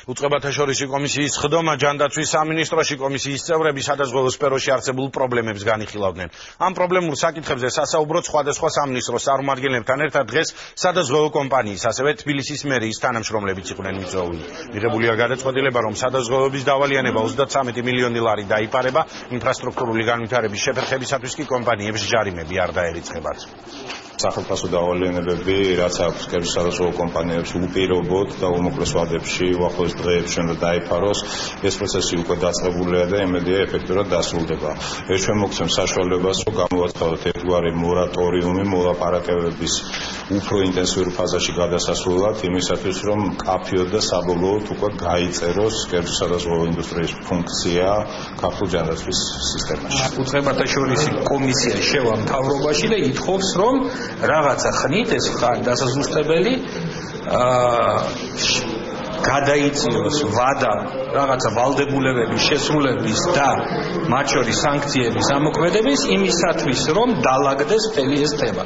უწყებათაშორისი კომისიის ხდომა ჯანდაცვის სამინისტროში კომისიის წევრები სადაზღვევო სფეროში არსებულ პრობლემებს განიხილავდნენ. Ამ პრობლემურ საკითხებზე სასაუბროდ სხვადასხვა სამინისტროს წარმომადგენლებთან ერთად დღეს სადაზღვევო კომპანიის, ასევე თბილისის მერიის თანამშრომლებიც იყვნენ მიწვეული. მიღებულია გადაწყვეტილება, რომ სადაზღვევოების დავალიანება 33 მილიონი ლარი დაიფარება, ინფრასტრუქტურული განვითარების შეფერხებისათვის კი კომპანიებს ჯარიმები არ დაერიცხებათ. სახელმწიფო დავალიანებები, რაც აქვს კერძო კომპანიებს უპირობოდ და უმოკლეს ვადებში უახლოეს დღეებში უნდა დაიფაროს. ეს პროცესი უკვე დაწყებულია და იმედია ეფექტურად დასრულდება. ეს ჩვენ მოგცემს საშუალებას, რომ გამოვაცხადოთ ერთგვარი მორატორიუმი მოლაპარაკებების უფრო ინტენსიურ ფაზაში გადასასვლელად, იმისათვის რომ მკაფიოდ და საბოლოოდ უკვე გაიწეროს კერძო სადაზღვევო ინდუსტრიის ფუნქცია ქართულ ჯანდაცვის სისტემაში. უწყებათაშორისი კომისია შევა მთავრობაში და ითხოვს, რომ რაღაცა ხნით ეს დასაზუსტებელი გადაიწიოს ვადა რაღაცა ვალდებულებების შესრულების და მათ შორის სანქციების ამოქმედების იმისათვის, რომ დაალაგდეს მთელი ეს თემა.